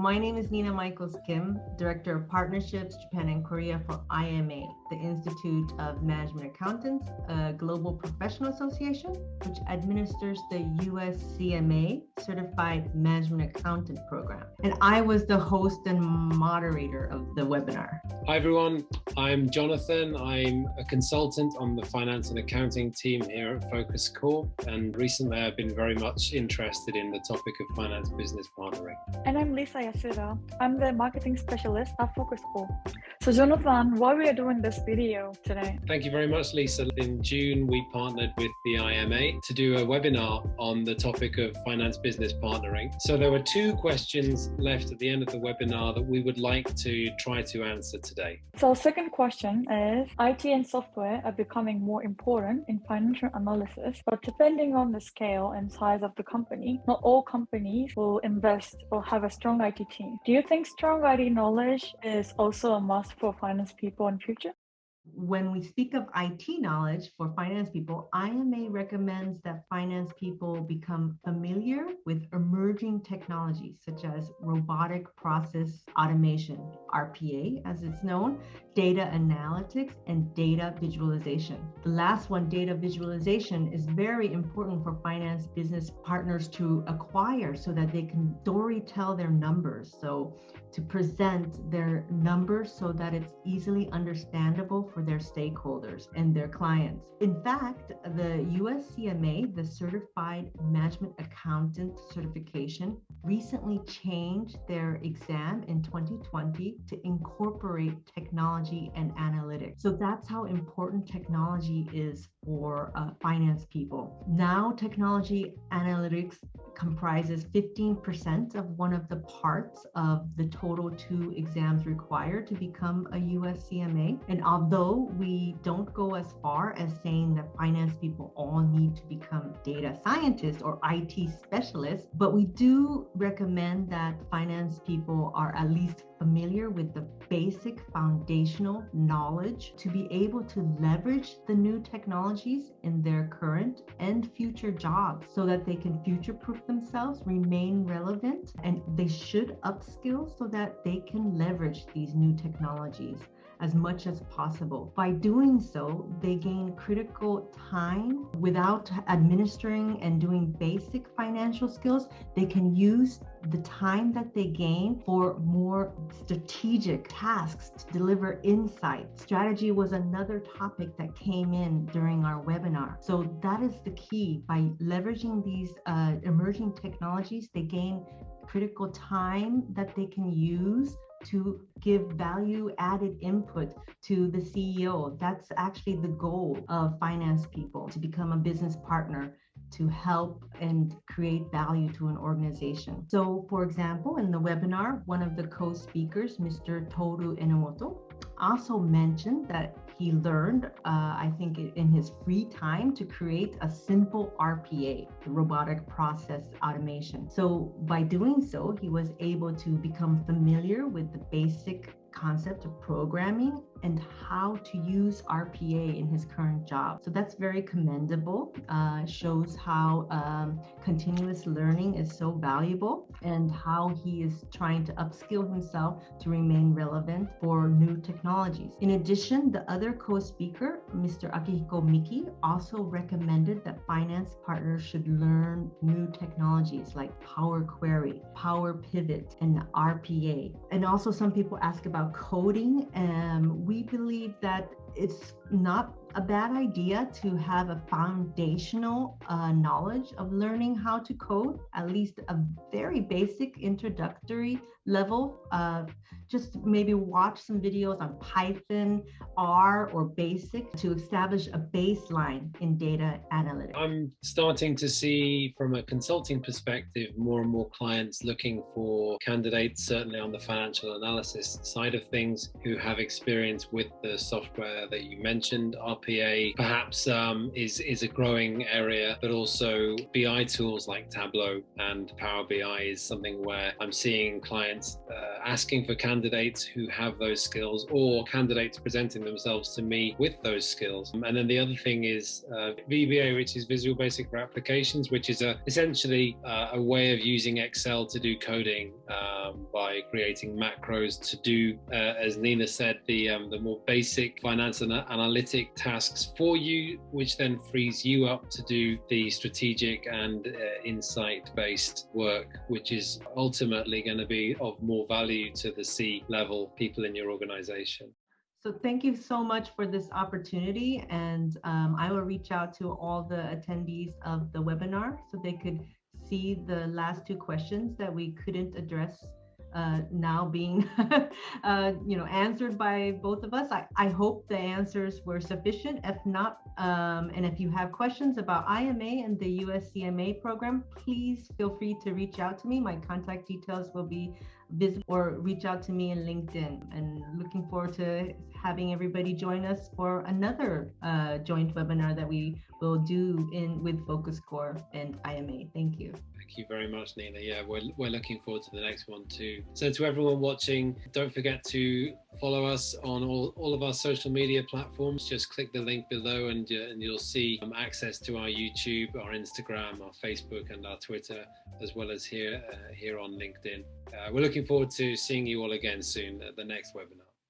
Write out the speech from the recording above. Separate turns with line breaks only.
My name is Michels-Kim, Director of Partnerships, Japan and Korea for IMA, the Institute of Management Accountants, a global professional association, which administers the US CMA, Certified Management Accountant Program. And I was the host and moderator of the webinar.
Hi everyone, I'm Jonathan. I'm a consultant on the finance and accounting team here at FocusCore, and recently I've been very much interested in the topic of finance business partnering.
And I'm Lisa Yasuda. I'm the marketing specialist at FocusCore. So Jonathan, why we are doing this video today?
Thank you very much, Lisa. In June, we partnered with the IMA to do a webinar on the topic of finance business partnering. So there were two questions left at the end of the webinar that we would like to try to answer today.
So second question is, IT and software are becoming more important in financial analysis, but depending on the scale and size of the company, not all companies will invest or have a strong IT team. Do you think strong IT knowledge is also a must for finance people in future?
When we speak of IT knowledge for finance people, IMA recommends that finance people become familiar with emerging technologies such as robotic process automation, RPA as it's known, data analytics, and data visualization. The last one, data visualization, is very important for finance business partners to acquire so that they can storytell their numbers. So to present their numbers so that it's easily understandable for their stakeholders and their clients. In fact, the USCMA, the Certified Management Accountant Certification, recently changed their exam in 2020 to incorporate technology and analytics. So that's how important technology is for finance people. Now, technology analytics comprises 15% of one of the parts of the total 2 exams required to become a USCMA. And although we don't go as far as saying that finance people all need to become data scientists or IT specialists, but we do recommend that finance people are at least familiar with the basic foundational knowledge to be able to leverage the new technologies in their current and future jobs so that they can future-proof themselves, remain relevant, and they should upskill so that they can leverage these new technologies as much as possible. By doing so, they gain critical time without administering and doing basic financial skills. They can use the time that they gain for more strategic tasks to deliver insight. Strategy was another topic that came in during our webinar. So that is the key. By leveraging these emerging technologies, they gain critical time that they can use to give value added input to the CEO. That's actually the goal of finance people, to become a business partner, to help and create value to an organization. So for example, in the webinar, one of the co-speakers, Mr. Toru Enomoto, also mentioned that he learned, I think in his free time, to create a simple RPA, the robotic process automation. So by doing so, he was able to become familiar with the basic concept of programming and how to use RPA in his current job. So that's very commendable. Shows how continuous learning is so valuable and how he is trying to upskill himself to remain relevant for new technologies. In addition, the other co-speaker, Mr. Akihiko Miki, also recommended that finance partners should learn new technologies like Power Query, Power Pivot, and RPA. And also some people ask about coding. We believe that it's not a bad idea to have a foundational knowledge of learning how to code, at least a very basic introductory level. Just maybe watch some videos on Python, R, or BASIC to establish a baseline in data analytics.
I'm starting to see, from a consulting perspective, more and more clients looking for candidates, certainly on the financial analysis side of things, who have experience with the software that you mentioned, RPA RPA perhaps is a growing area, but also BI tools like Tableau and Power BI is something where I'm seeing clients asking for candidates who have those skills, or candidates presenting themselves to me with those skills. And then the other thing is VBA, which is Visual Basic for Applications, which is essentially a way of using Excel to do coding by creating macros to do, as Nina said, the more basic finance and analytic tasks for you, which then frees you up to do the strategic and insight-based work, which is ultimately going to be of more value to the C-level people in your organization.
So thank you so much for this opportunity, and I will reach out to all the attendees of the webinar so they could see the last two questions that we couldn't address now being answered by both of us. I hope the answers were sufficient. If not, and if you have questions about IMA and the US CMA program, please feel free to reach out to me. My contact details will be visible, or reach out to me in LinkedIn. And looking forward to having everybody join us for another joint webinar that we will do with FocusCore and IMA. Thank you.
Thank you very much, Nina. Yeah, we're looking forward to the next one too. So to everyone watching, don't forget to follow us on all of our social media platforms. Just click the link below and you'll see access to our YouTube, our Instagram, our Facebook and our Twitter, as well as here on LinkedIn. We're looking forward to seeing you all again soon at the next webinar.